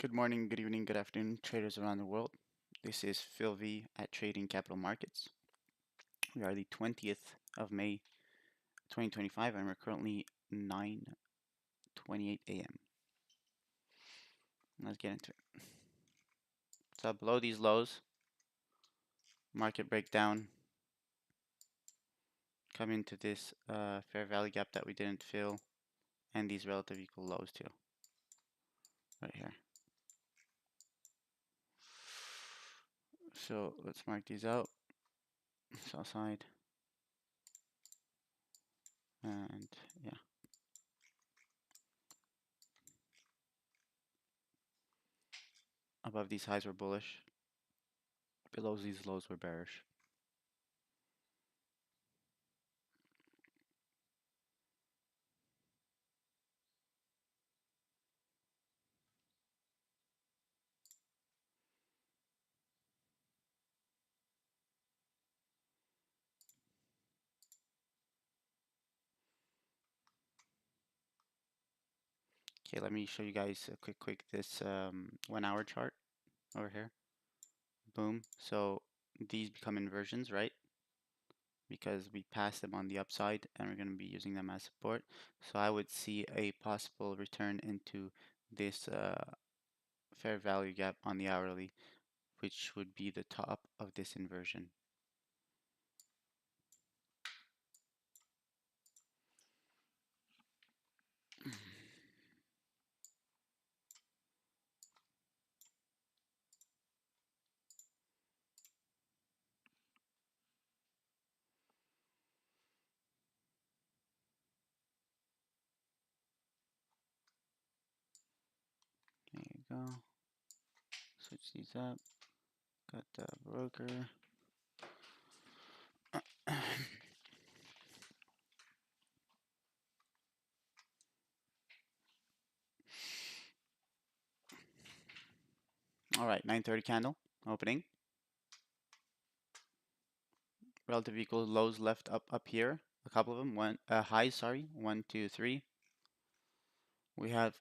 Good morning, good evening, good afternoon, traders around the world. This is Phil V at Trading Capital Markets. We are the 20th of May, 2025, and we're currently 9:28 a.m. Let's get into it. So below these lows, market breakdown, come into this fair value gap that we didn't fill, and these relative equal lows too, right here. So let's mark these out. Sell side, and yeah. Above these highs were bullish. Below these lows were bearish. Okay, let me show you guys a quick this 1 hour chart over here. Boom. So these become inversions, right? Because we passed them on the upside and we're going to be using them as support. So I would see a possible return into this fair value gap on the hourly, which would be the top of this inversion. There you go. Switch these up. Got the broker. All right, 9:30 candle opening. Relative equal lows left up here. A couple of them. Highs, sorry. 1, 2, 3. We have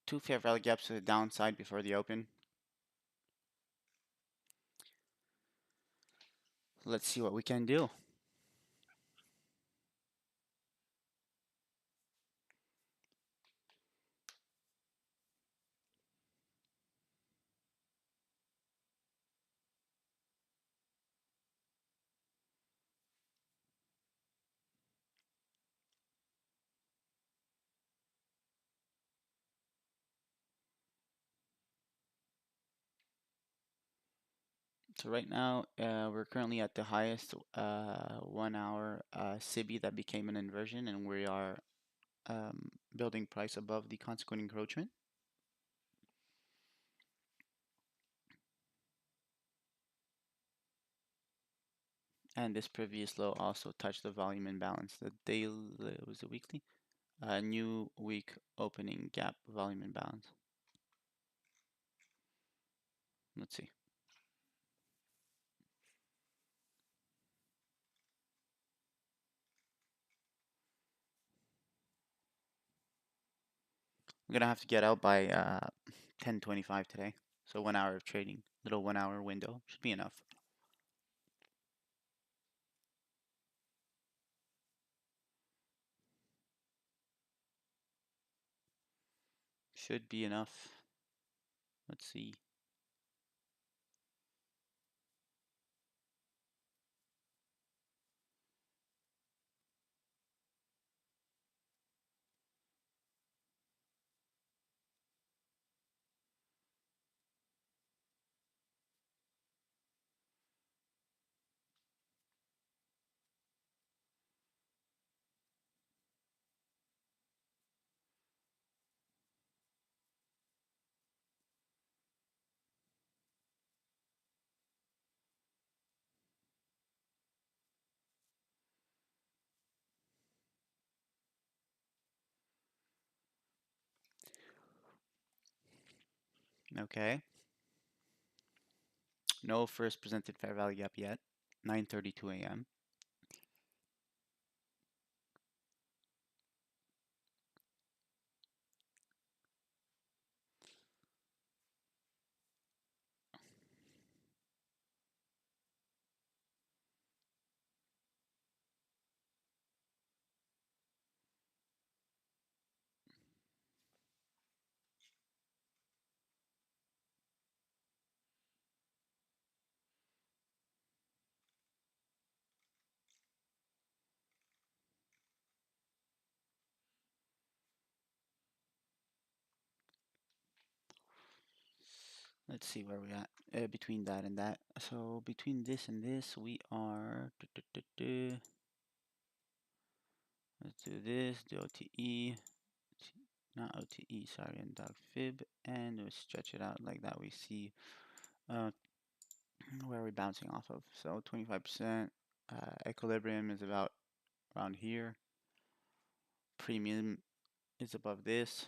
two fair value gaps to the downside before the open. Let's see what we can do. So right now, we're currently at the highest 1 hour SIBI that became an inversion, and we are building price above the consequent encroachment. And this previous low also touched the volume imbalance. The daily, was it weekly? New week opening gap volume imbalance. Let's see. I'm gonna have to get out by 10:25 today. So 1 hour of trading, little 1 hour window should be enough. Should be enough. Let's see. Okay. No first presented fair value gap yet. 9:32 a.m. Let's see where we're at between that and that. So between this and this, we are. Let's do this. Do OTE. Not OTE. Sorry, and dog fib, and we stretch it out like that. We see uh, where we're bouncing off of. So 25%. Equilibrium is about around here. Premium is above this.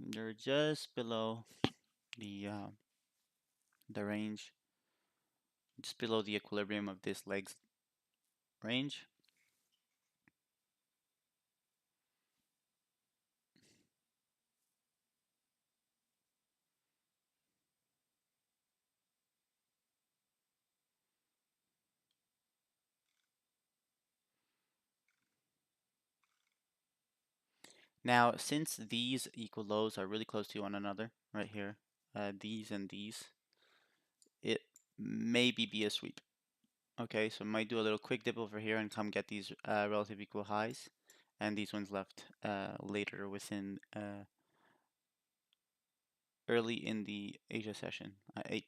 They're just below the range, just below the equilibrium of this leg's range. Now, since these equal lows are really close to one another, right here, these and these, it maybe be a sweep. Okay, so I might do a little quick dip over here and come get these relative equal highs, and these ones left later within early in the Asia session, 8.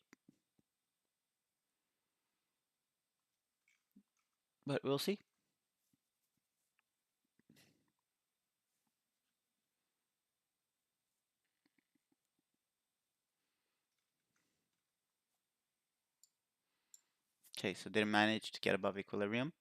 But we'll see. Okay, so didn't manage to get above equilibrium.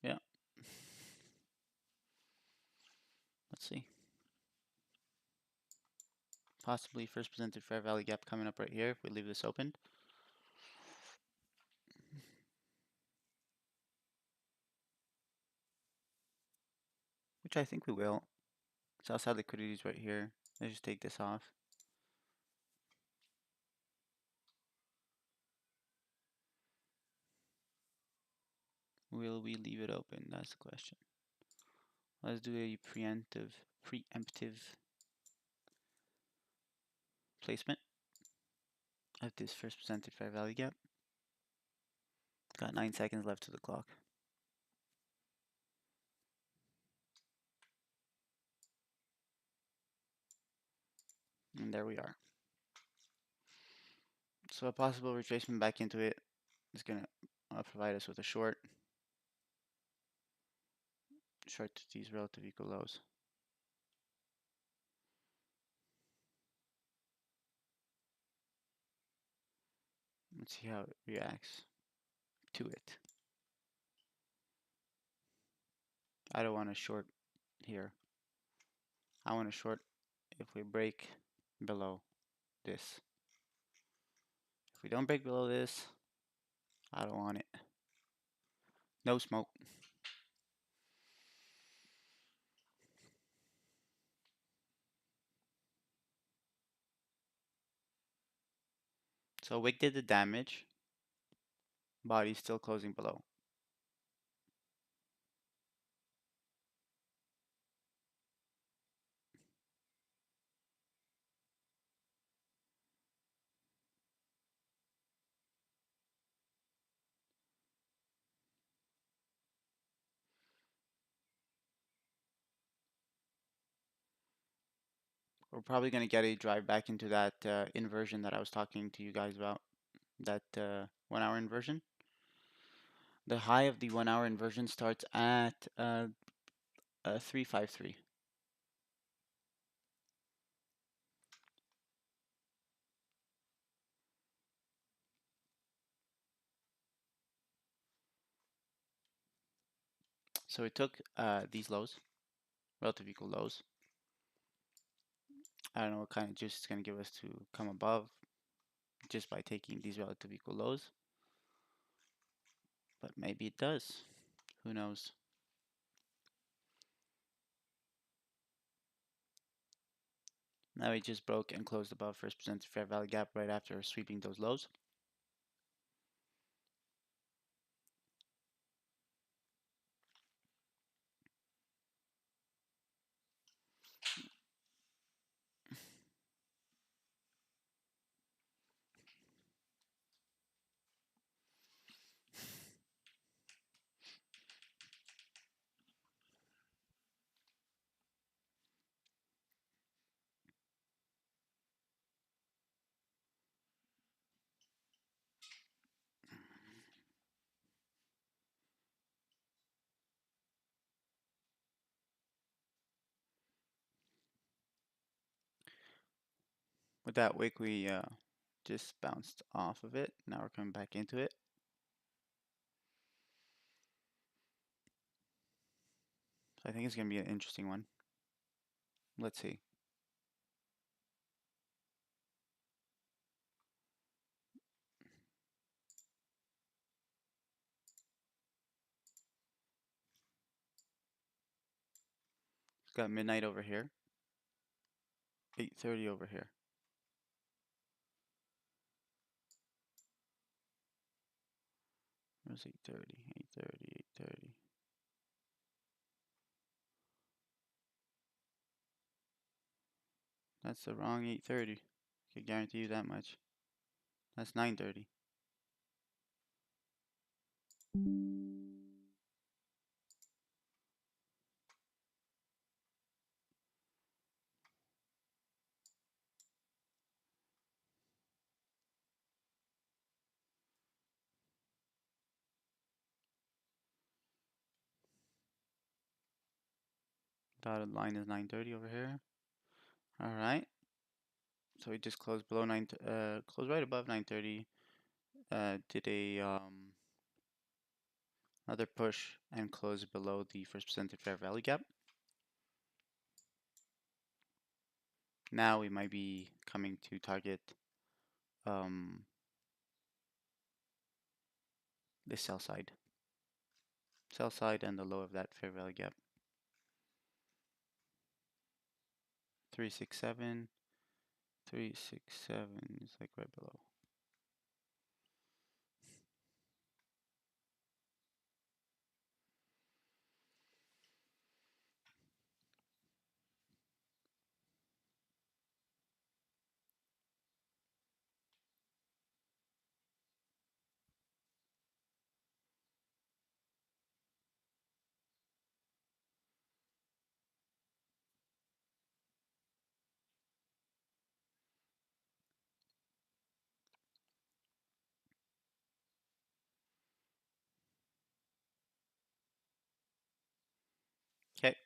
Yeah, let's see. Possibly first presented fair value gap coming up right here if we leave this open. Which I think we will. So outside liquidity is right here. Let's just take this off. Will we leave it open? That's the question. Let's do a preemptive placement of this first presented fair value gap. Got 9 seconds left to the clock. And there we are. So a possible retracement back into it is going to provide us with a short to these relative equal lows. Let's see how it reacts to it. I don't want to short here. I want to short if we break below this. If we don't break below this, I don't want it. No smoke. So wick did the damage. Body's still closing below. We're probably going to get a drive back into that inversion that I was talking to you guys about. That 1 hour inversion. The high of the 1 hour inversion starts at 353. So it took these lows, relative equal lows. I don't know what kind of juice it's going to give us to come above just by taking these relative equal lows, but maybe it does. Who knows? Now we just broke and closed above first presented fair value gap right after sweeping those lows. With that wick, we just bounced off of it. Now we're coming back into it. So I think it's going to be an interesting one. Let's see. It's got midnight over here, 8:30 over here. Where's 8:30? 8:30, 8:30. That's the wrong 8:30. I can guarantee you that much. That's 9:30. Dotted line is 9:30 over here. All right. So we just closed below closed right above 9:30. Did a another push and closed below the first presented fair value gap. Now we might be coming to target the sell side and the low of that fair value gap. 367. 367 is like right below. Okay,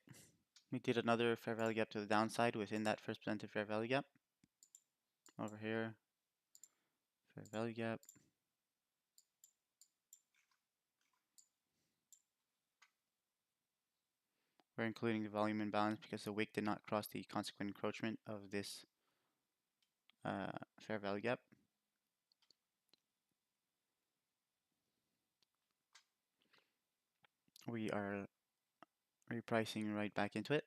we did another fair value gap to the downside within that first presented fair value gap. Over here, fair value gap. We're including the volume imbalance because the wick did not cross the consequent encroachment of this fair value gap. We are repricing right back into it.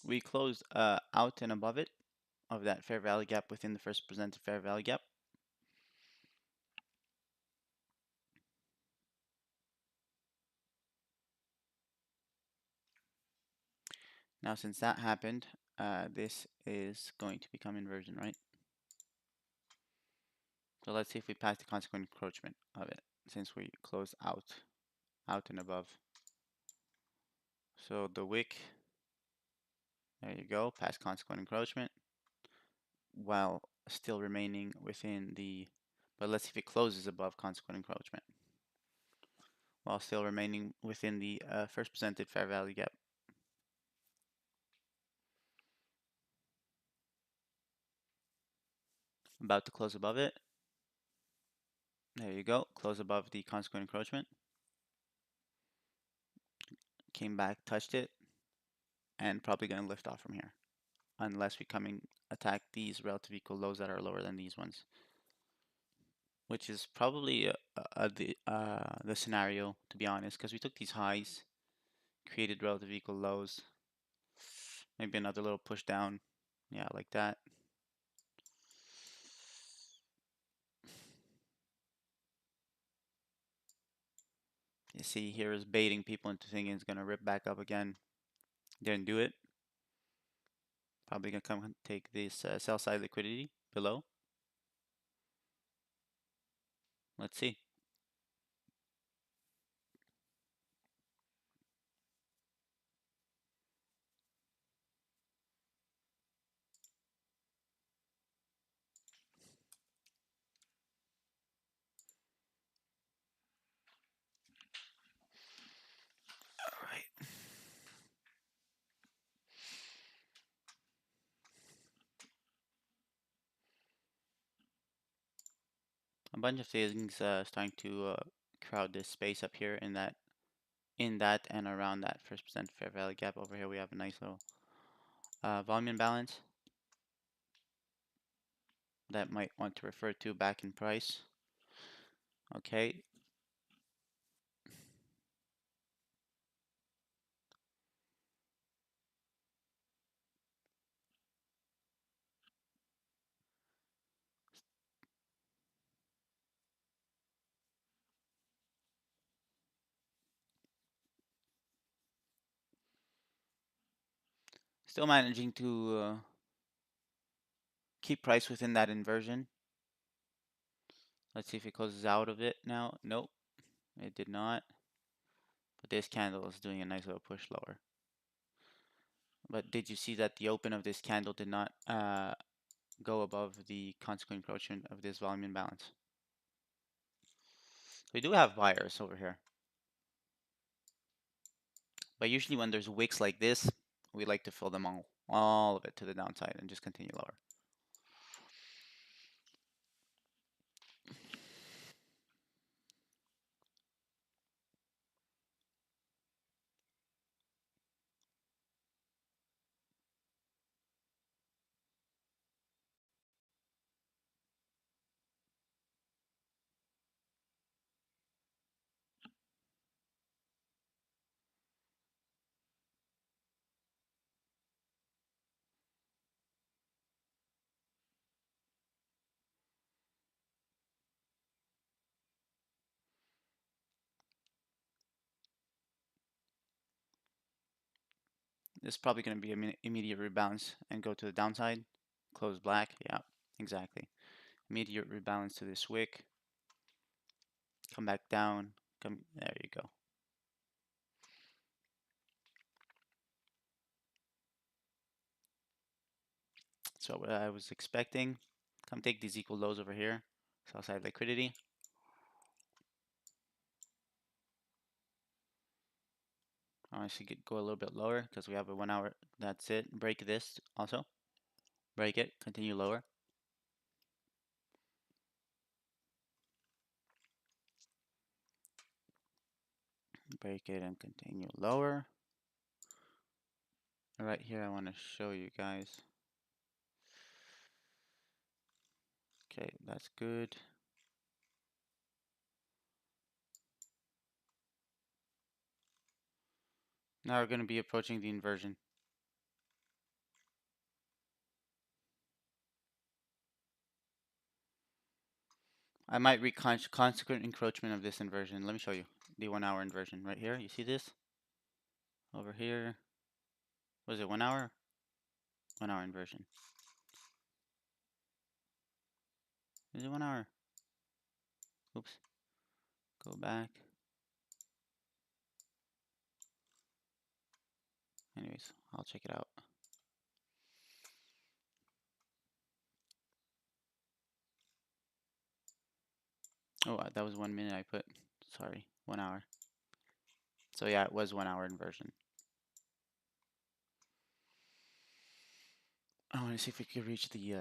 We closed out and above it of that fair value gap within the first presented fair value gap. Now, since that happened, this is going to become inversion, right? So let's see if we pass the consequent encroachment of it, since we closed out and above. So the wick, there you go, pass consequent encroachment, while still remaining within the, but let's see if it closes above consequent encroachment, while still remaining within the first presented fair value gap. About to close above it. There you go, close above the consequent encroachment. Came back, touched it, and probably going to lift off from here, unless we come and attack these relative equal lows that are lower than these ones, which is probably the scenario, to be honest, because we took these highs, created relative equal lows, maybe another little push down, yeah, like that. You see here is baiting people into thinking it's going to rip back up again. Didn't do it. Probably going to come and take this sell side liquidity below. Let's see. All right. A bunch of things starting to crowd this space up here in that and around that first percent fair value gap. Over here we have a nice little volume imbalance that might want to refer to back in price. Okay. Still managing to keep price within that inversion. Let's see if it closes out of it now. Nope, it did not. But this candle is doing a nice little push lower. But did you see that the open of this candle did not go above the consequent encroachment of this volume imbalance? We do have buyers over here. But usually when there's wicks like this, we like to fill them all of it to the downside and just continue lower. This is probably going to be an immediate rebalance and go to the downside. Close black. Yeah, exactly. Immediate rebalance to this wick. Come back down. There you go. So what I was expecting. Come take these equal lows over here. Sell side liquidity. I want to go a little bit lower because we have a 1 hour. That's it. Break this also. Break it. Continue lower. Break it and continue lower. Right here, I want to show you guys. Okay, that's good. Now we're going to be approaching the inversion. I might reach consequent encroachment of this inversion. Let me show you the 1 hour inversion right here. You see this? Over here. Was it 1 hour? 1 hour inversion. Is it 1 hour? Oops. Go back. Anyways, I'll check it out. Oh, that was 1 minute I put. Sorry, 1 hour. So yeah, it was 1 hour inversion. I want to see if we could reach the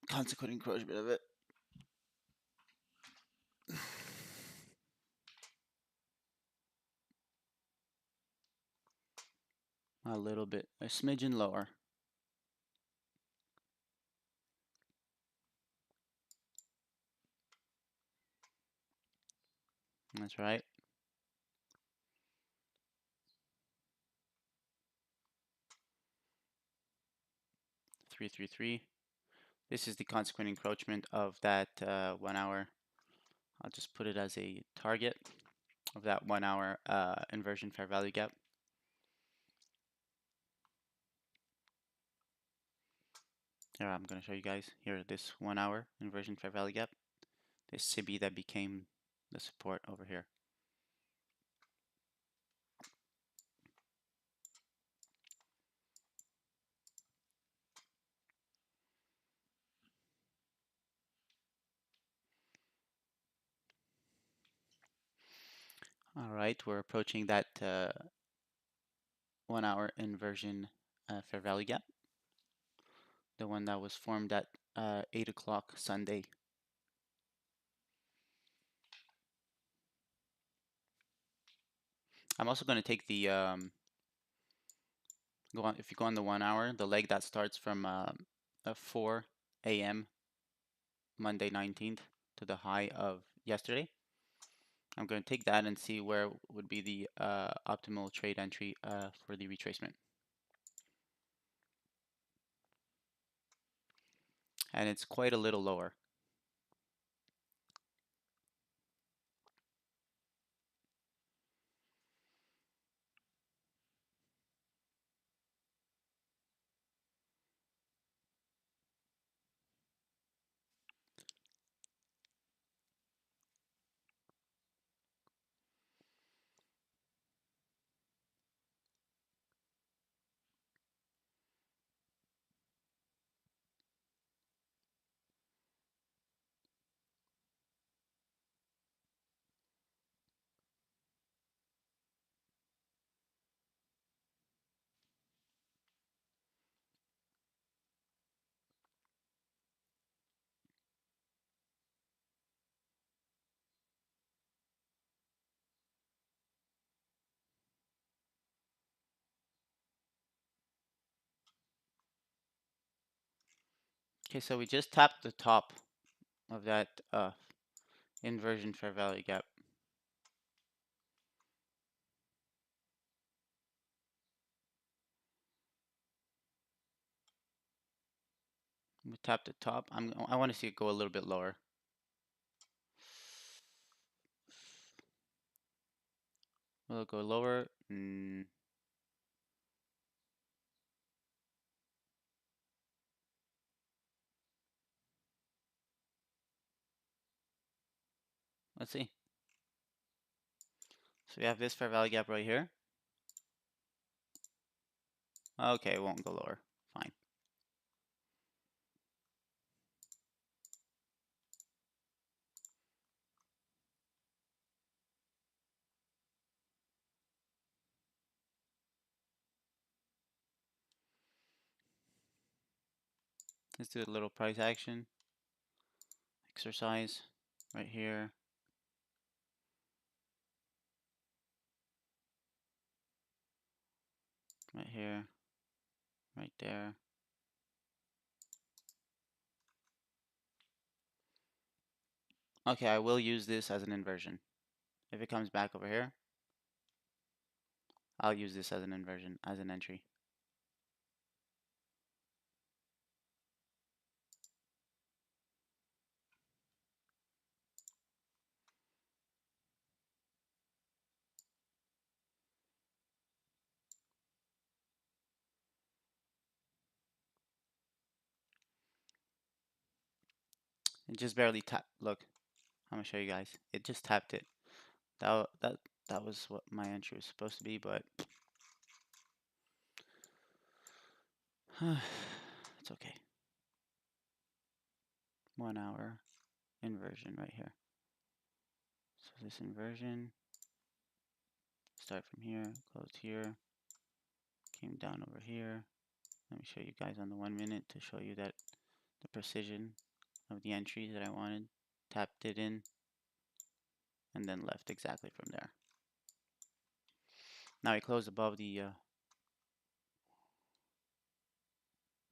consequent encroachment of it. A little bit, a smidgen lower. That's right. 333. This is the consequent encroachment of that 1 hour. I'll just put it as a target of that 1 hour inversion fair value gap. Here, I'm going to show you guys here this 1 hour inversion fair value gap. This CB that became the support over here. All right, we're approaching that 1 hour inversion fair value gap. The one that was formed at 8 o'clock Sunday. I'm also going to take the if you go on the 1 hour, the leg that starts from 4 a.m. Monday 19th to the high of yesterday. I'm going to take that and see where would be the optimal trade entry for the retracement. And it's quite a little lower. Okay, so we just tapped the top of that inversion fair value gap. We tapped the top. I want to see it go a little bit lower. Will it go lower? Let's see. So we have this fair value gap right here. Okay, it won't go lower. Fine. Let's do a little price action exercise right here. Right here. Right there. Okay, I will use this as an inversion. If it comes back over here, I'll use this as an inversion, as an entry. It just barely tapped. Look, I'm gonna show you guys. It just tapped it. That was what my entry was supposed to be, but it's okay. 1 hour inversion right here. So this inversion, start from here, closed here, came down over here. Let me show you guys on the 1 minute to show you that the precision of the entry that I wanted. Tapped it in and then left exactly from there. Now we closed above the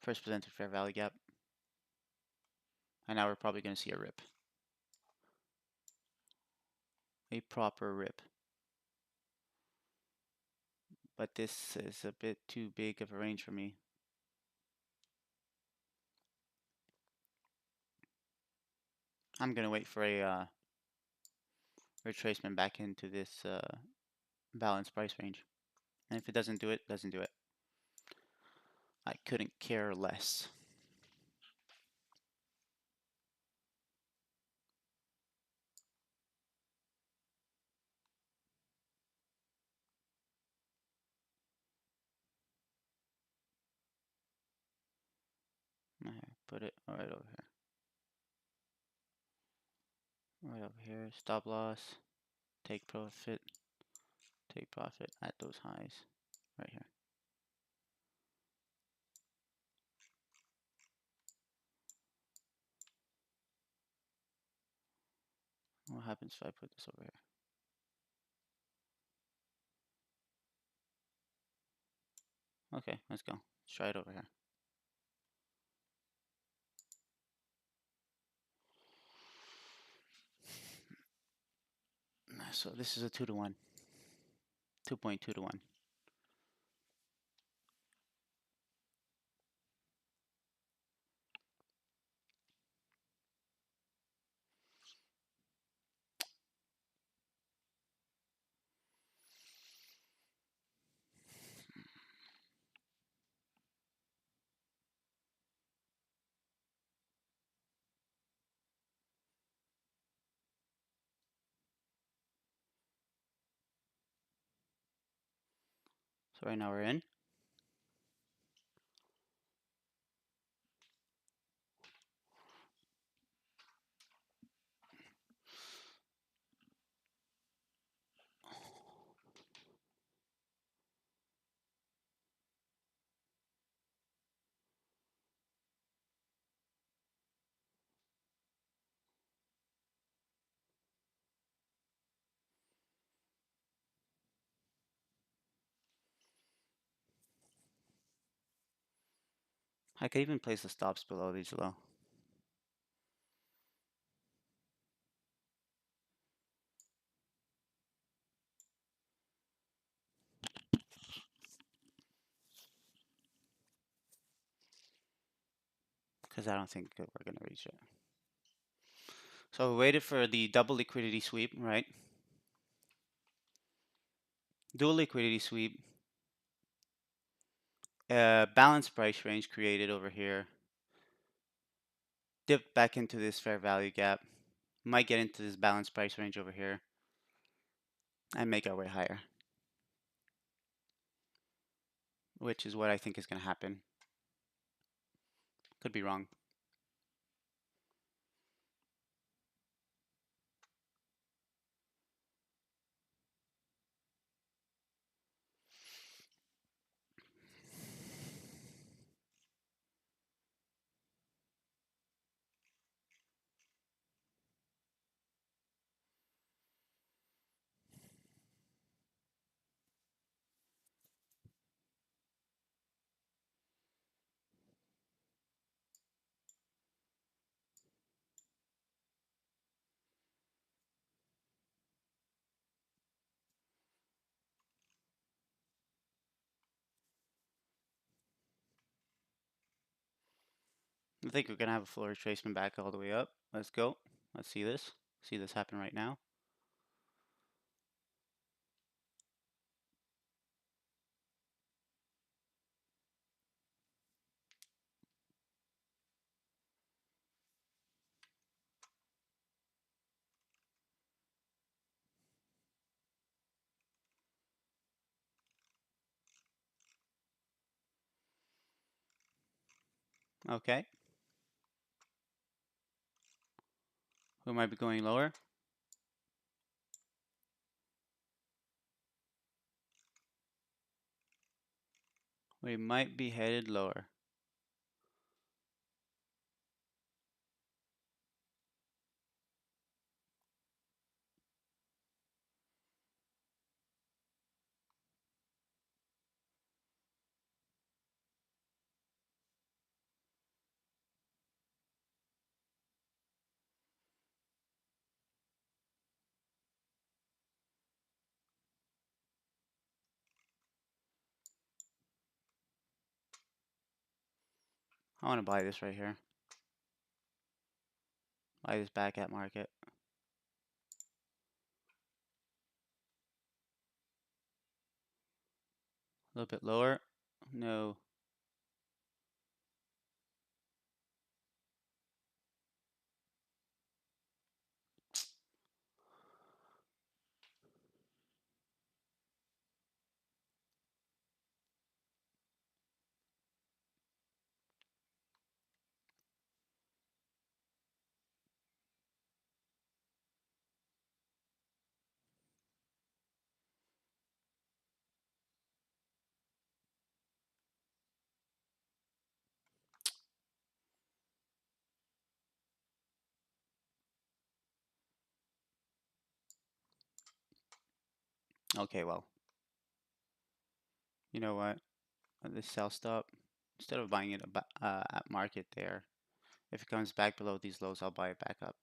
first presented fair value gap, and now we're probably going to see a rip. A proper rip. But this is a bit too big of a range for me. I'm going to wait for a retracement back into this balanced price range. And if it doesn't do it, doesn't do it. I couldn't care less. Put it right over here. Right over here. Stop loss. Take profit. Take profit at those highs. Right here. What happens if I put this over here? Okay, let's go. Let's try it over here. So this is a 2 to 1. 2.2 to 1. So right now we're in. I could even place the stops below these low. Because I don't think we're going to reach it. So we waited for the double liquidity sweep, right? Dual liquidity sweep. Balanced price range created over here. Dipped back into this fair value gap. Might get into this balanced price range over here. And make our way higher. Which is what I think is going to happen. Could be wrong. I think we're going to have a full retracement back all the way up. Let's go. Let's see this. See this happen right now. Okay. We might be going lower. We might be headed lower. I want to buy this right here. Buy this back at market. A little bit lower. No. Okay, well. You know what? This sell stop. Instead of buying it at market there, if it comes back below these lows, I'll buy it back up.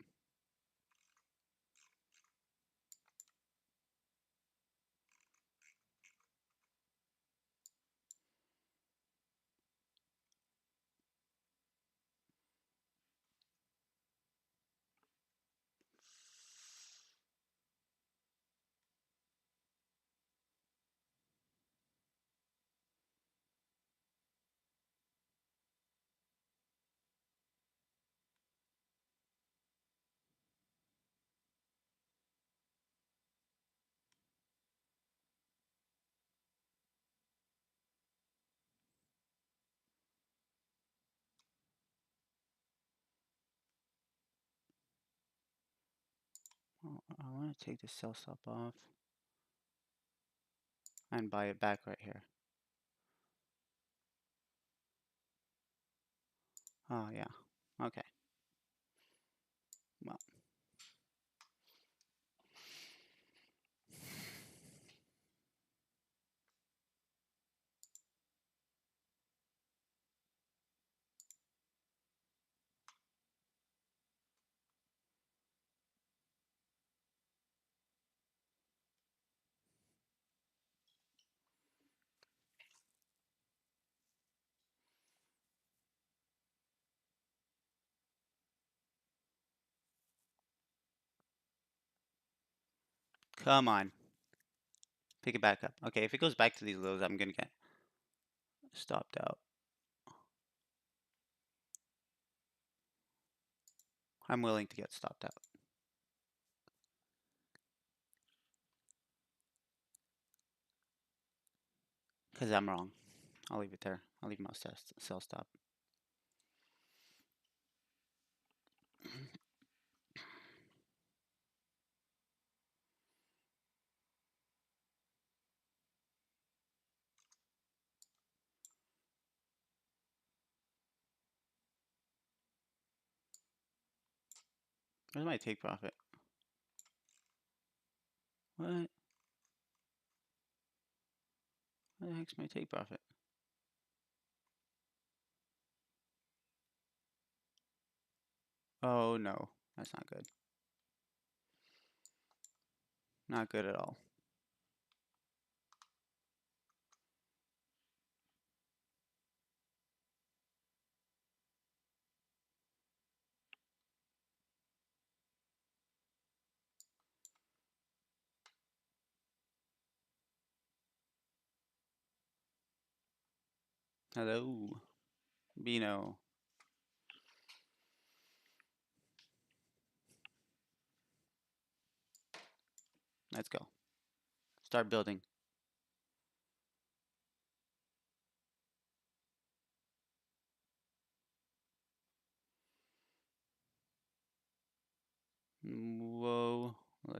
I want to take the sell stop off and buy it back right here. Oh, yeah. Okay. Well, come on. Pick it back up. Okay, if it goes back to these lows, I'm going to get stopped out. I'm willing to get stopped out. Because I'm wrong. I'll leave it there. I'll leave my sell stop. Where's my take profit? What? Where the heck's my take profit? Oh no, that's not good. Not good at all. Hello, Bino. Let's go. Start building.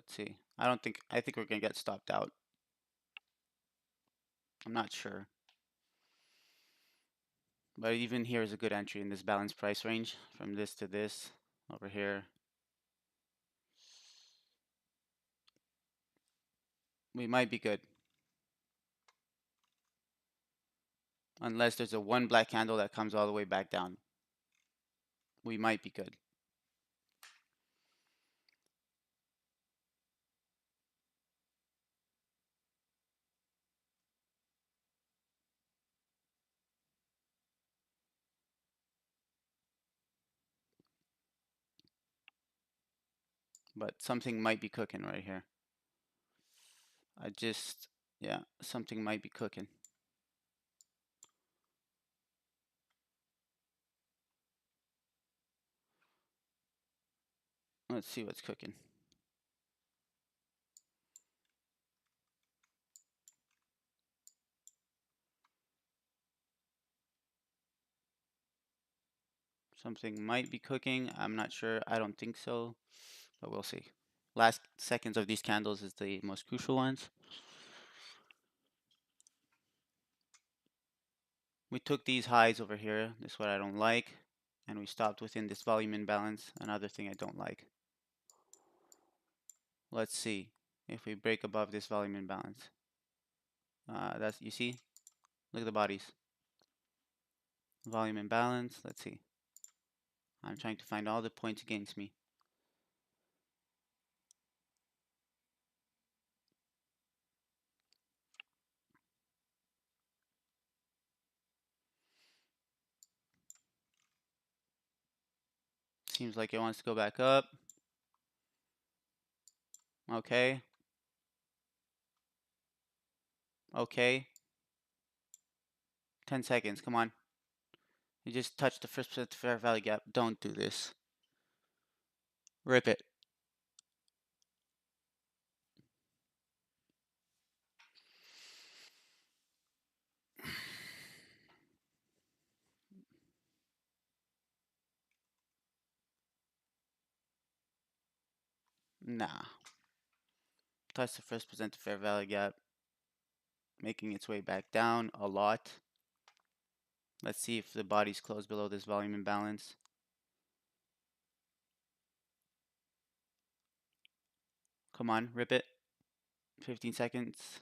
Let's see. I think we're gonna get stopped out. I'm not sure. But even here is a good entry in this balanced price range from this to this over here. We might be good. Unless there's a one black candle that comes all the way back down. We might be good. But something might be cooking right here. Yeah, something might be cooking. Let's see what's cooking. Something might be cooking. I'm not sure. I don't think so, but we'll see. Last seconds of these candles is the most crucial ones. We took these highs over here. This is what I don't like. And we stopped within this volume imbalance. Another thing I don't like. Let's see if we break above this volume imbalance. You see? Look at the bodies. Volume imbalance. Let's see. I'm trying to find all the points against me. Seems like it wants to go back up. Okay. Okay. 10 seconds. Come on. You just touched the first fair value gap. Don't do this. Rip it. Nah. Touch the first presented fair value gap. Making its way back down a lot. Let's see if the body's closed below this volume imbalance. Come on, rip it. 15 seconds.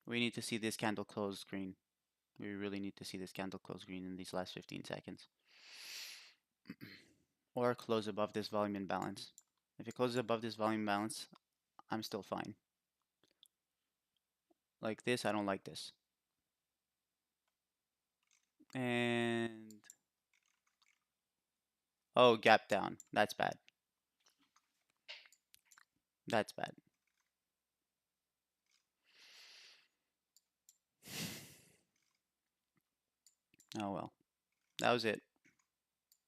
We need to see this candle close green. We really need to see this candle close green in these last 15 seconds. Or close above this volume imbalance. If it closes above this volume imbalance, I'm still fine. Like this, I don't like this. And oh, gap down. That's bad. That's bad. Oh well. That was it,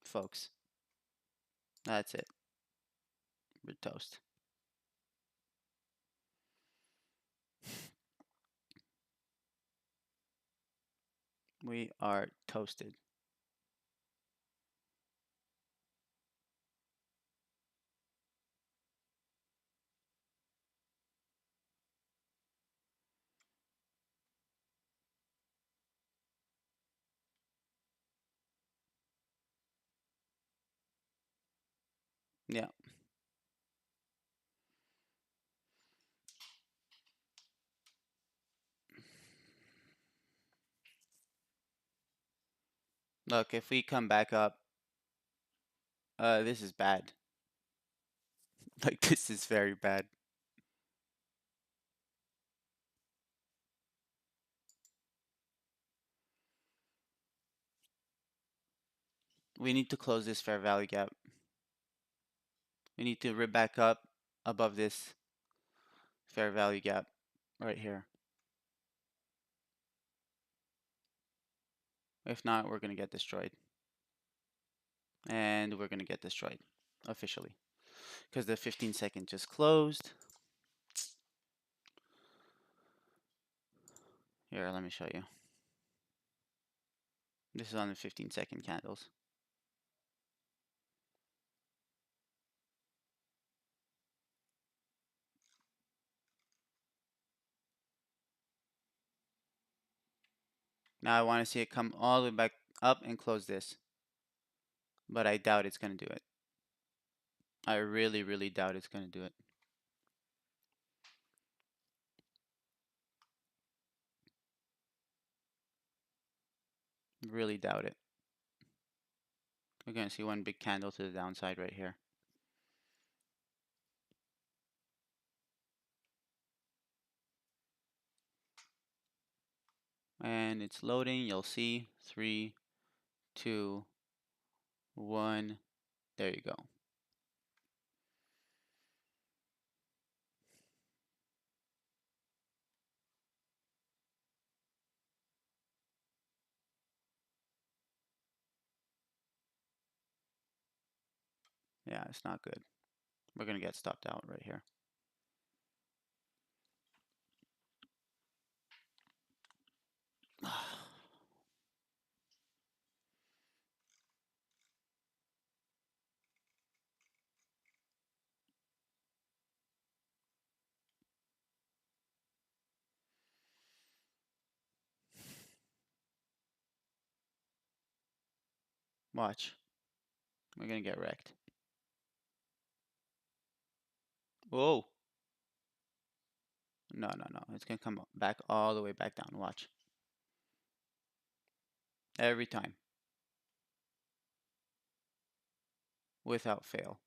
folks. That's it. We're toast. We are toasted. Yeah. Look, if we come back up, this is bad. Like, this is very bad. We need to close this fair value gap. We need to rip back up above this fair value gap right here. If not, we're going to get destroyed. And we're going to get destroyed officially because the 15 second just closed. Here, let me show you. This is on the 15-second candles. Now I want to see it come all the way back up and close this. But I doubt it's going to do it. I really, really doubt it's going to do it. Really doubt it. We're going to see one big candle to the downside right here. And it's loading. You'll see 3, 2, 1. There you go. Yeah, it's not good. We're going to get stopped out right here. Watch. We're going to get wrecked. Whoa. No, no, no. It's going to come back all the way back down. Watch. Every time. Without fail.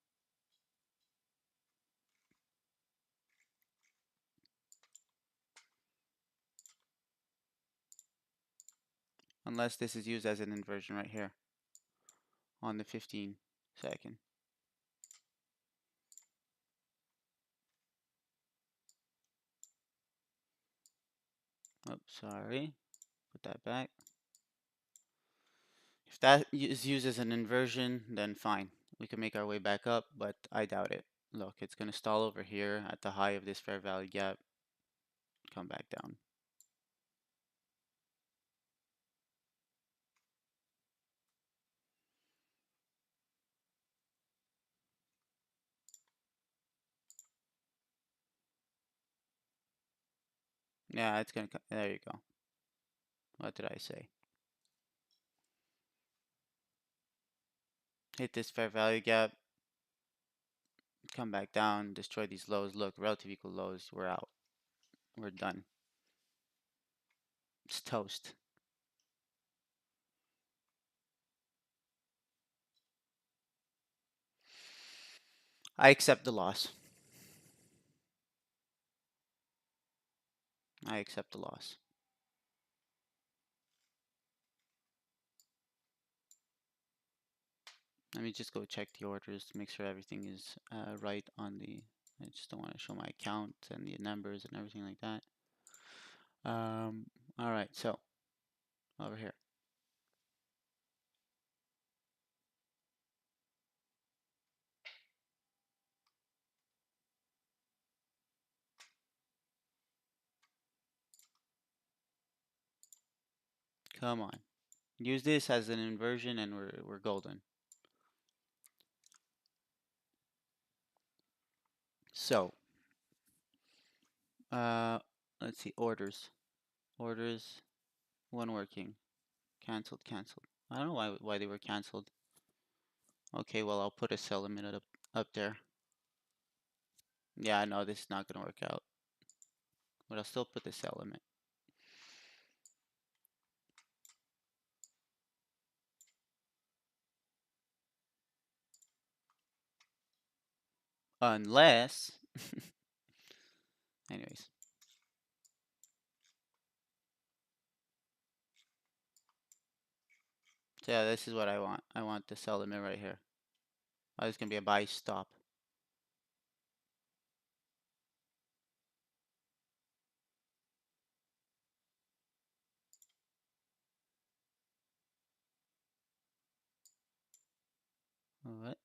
Unless this is used as an inversion right here. On the 15-second. Oops, sorry. Put that back. If that is used as an inversion, then fine. We can make our way back up, but I doubt it. Look, it's going to stall over here at the high of this fair value gap. Come back down. Yeah, it's going to, there you go. What did I say? Hit this fair value gap. Come back down, destroy these lows. Look, relative equal lows. We're out. We're done. It's toast. I accept the loss. I accept the loss. Let me just go check the orders to make sure everything is right on the. I just don't want to show my account and the numbers and everything like that. All right, so over here. Come on. Use this as an inversion and we're golden. So, uh, let's see, orders. Orders, one working. Cancelled, cancelled. I don't know why they were cancelled. Okay, well, I'll put a sell limit up there. Yeah, I know this is not going to work out. But I'll still put the sell limit. Unless, anyways. So yeah, this is what I want. I want the sell limit right here. Oh, it's going to be a buy stop. What?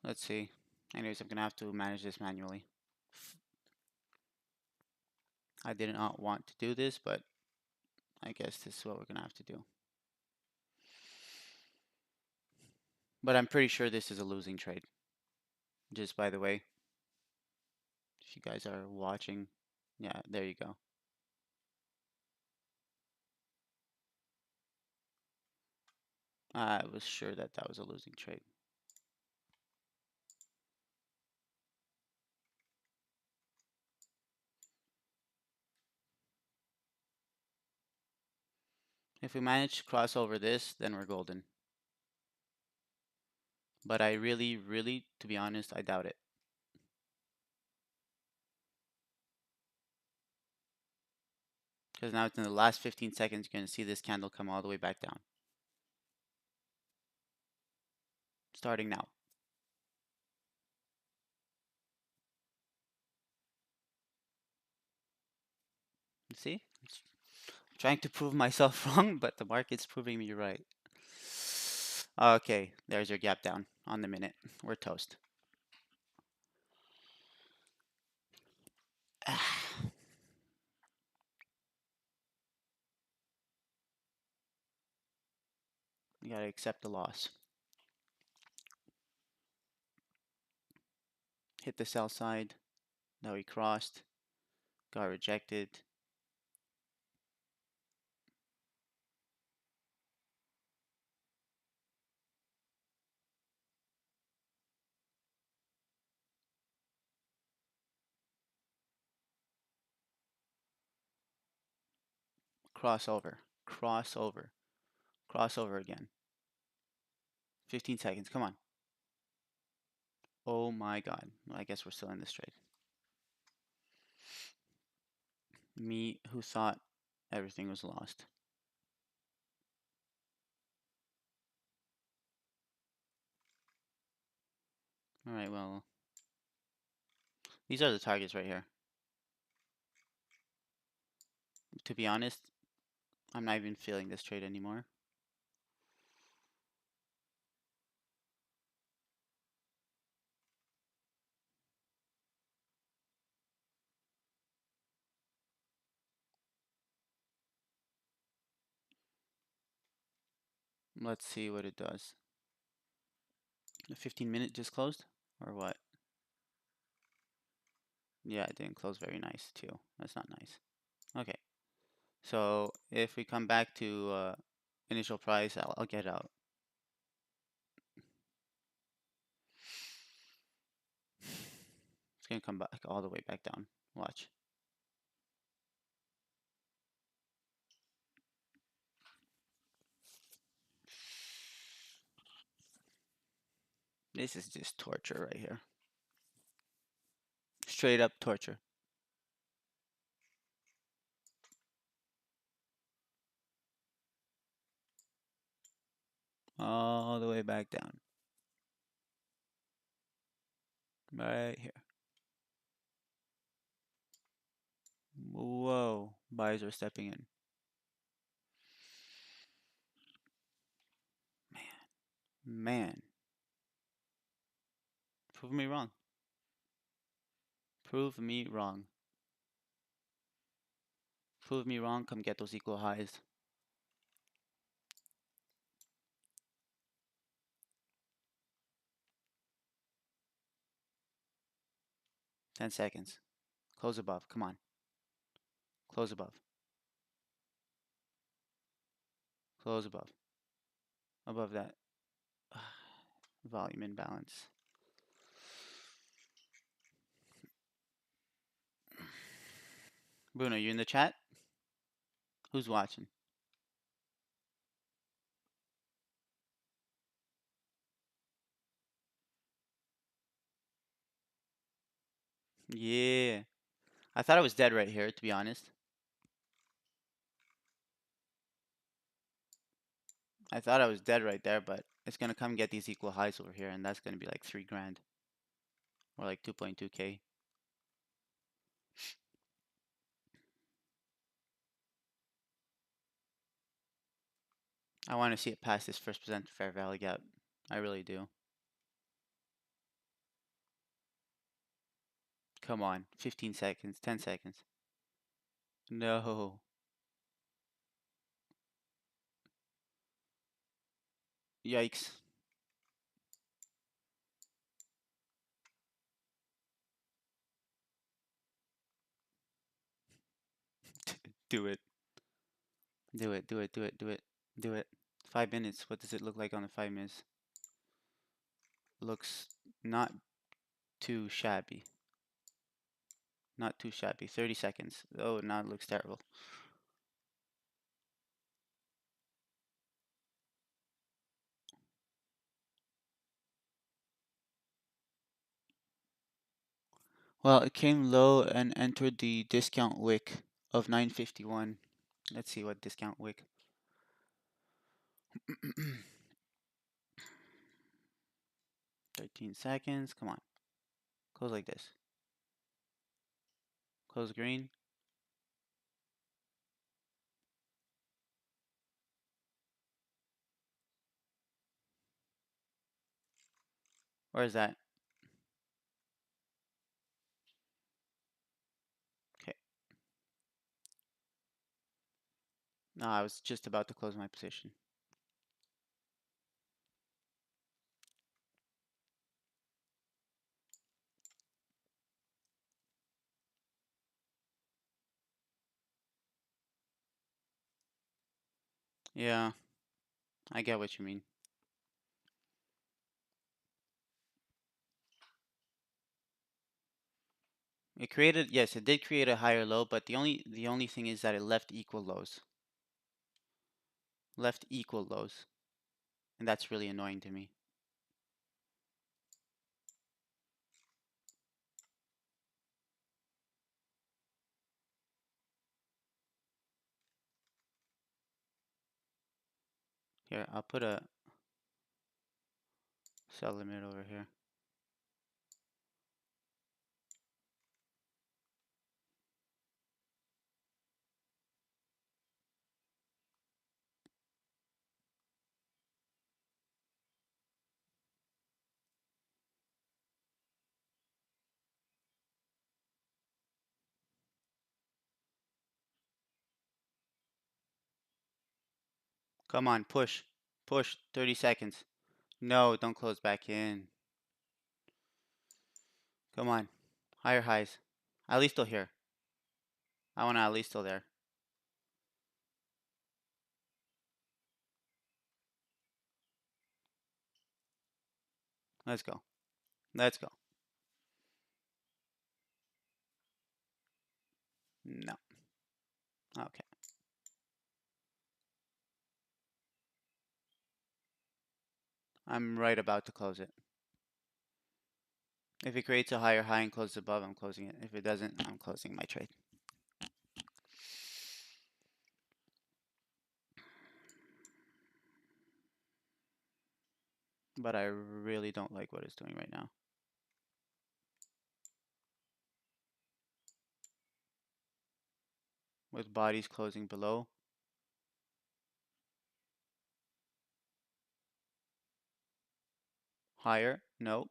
Let's see. Anyways, I'm going to have to manage this manually. I did not want to do this, but I guess this is what we're gonna have to do. But I'm pretty sure this is a losing trade. Just by the way, if you guys are watching, yeah, there you go. I was sure that that was a losing trade. If we manage to cross over this, then we're golden. But I really, to be honest, I doubt it. Because now it's in the last 15 seconds, you're going to see this candle come all the way back down. Starting now. You see? I'm trying to prove myself wrong, but the market's proving me right. Okay, there's your gap down on the minute. We're toast. You gotta accept the loss. Hit the sell side. Now we crossed. Got rejected. Crossover. Crossover. Crossover again. 15 seconds. Come on. Oh my god. Well, I guess we're still in this trade. Me who thought everything was lost. Alright, well, these are the targets right here. To be honest, I'm not even feeling this trade anymore. Let's see what it does. The 15-minute just closed? Or what? Yeah, it didn't close very nice too. That's not nice. Okay. So if we come back to initial price, I'll get out. It's gonna come back all the way back down. Watch. This is just torture right here. Straight up torture. All the way back down. Right here. Whoa. Buyers are stepping in. Man. Prove me wrong. Prove me wrong. Prove me wrong. Come get those equal highs. Ten seconds. Close above. Come on. Close above. Close above. Above that. Volume imbalance. Bruno, you in the chat? Who's watching? Yeah. I thought I was dead right here, to be honest. I thought I was dead right there, but it's gonna come get these equal highs over here, and that's gonna be like 3 grand. Or like 2.2k. I want to see it pass this first percent fair value gap. I really do. Come on. 15 seconds. 10 seconds. No. Yikes. Do it. Do it. Do it. Do it. Do it. Do it. 5 minutes. What does it look like on the 5 minutes? Looks not too shabby. Not too shabby. 30 seconds. Oh, now it looks terrible. Well, it came low and entered the discount wick of 951. Let's see what discount wick. 13 seconds. Come on. Close like this. Close green. Where is that? Okay. No, I was just about to close my position. Yeah, I get what you mean. It created, yes, it did create a higher low, but the only thing is that it left equal lows. Left equal lows. And that's really annoying to me. Here, I'll put a sell limit over here. Come on, push. Push. 30 seconds. No, don't close back in. Come on. Higher highs. At least still here. I want to at least still there. Let's go. Let's go. No. Okay. I'm right about to close it. If it creates a higher high and closes above, I'm closing it. If it doesn't, I'm closing my trade. But I really don't like what it's doing right now. With bodies closing below. Higher. No.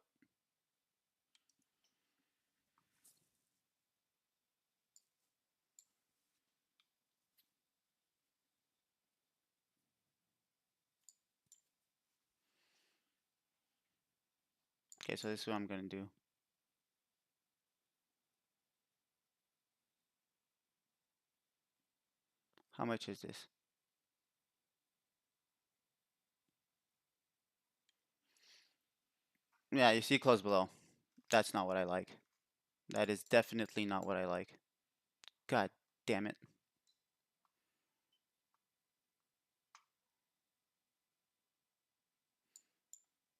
Okay, so this is what I'm going to do. How much is this? Yeah, you see close below. That's not what I like. That is definitely not what I like. God damn it.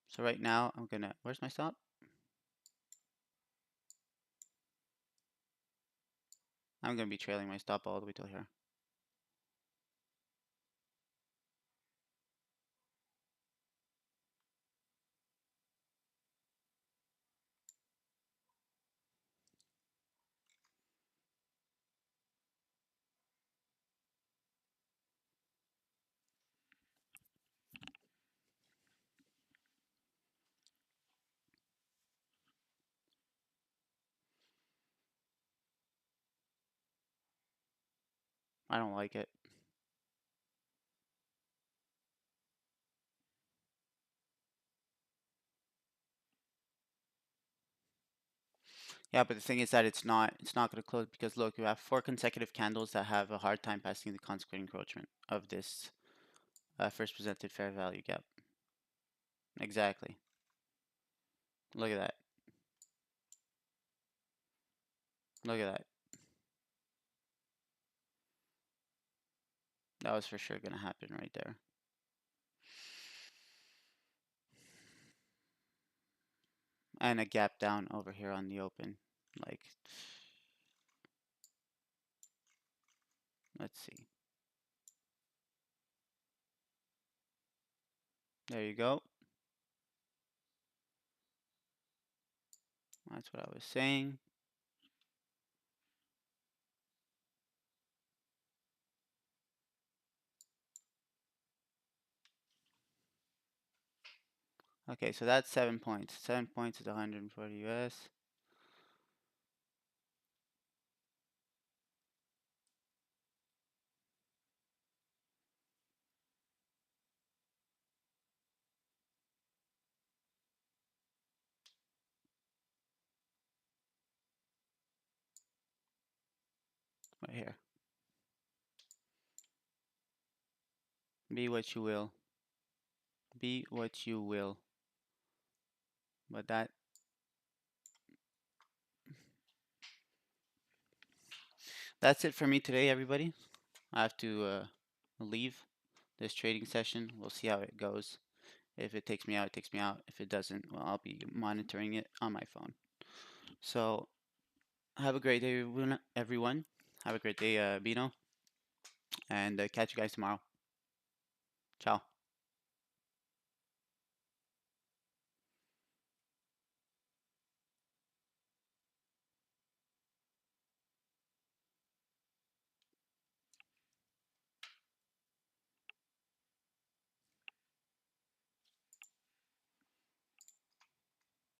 So right now, I'm going to... Where's my stop? I'm going to be trailing my stop all the way till here. I don't like it. Yeah, but the thing is that it's not going to close because look, you have four consecutive candles that have a hard time passing the consequent encroachment of this first presented fair value gap. Exactly. Look at that. Look at that. That was for sure going to happen right there. And a gap down over here on the open. Like, let's see. There you go. That's what I was saying. Okay, so that's 7 points. 7 points is 140 US. Right here. Be what you will. Be what you will. But that's it for me today, everybody. I have to leave this trading session. We'll see how it goes. If it takes me out, it takes me out. If it doesn't, well, I'll be monitoring it on my phone. So have a great day, everyone. Have a great day, Bino, and catch you guys tomorrow. Ciao.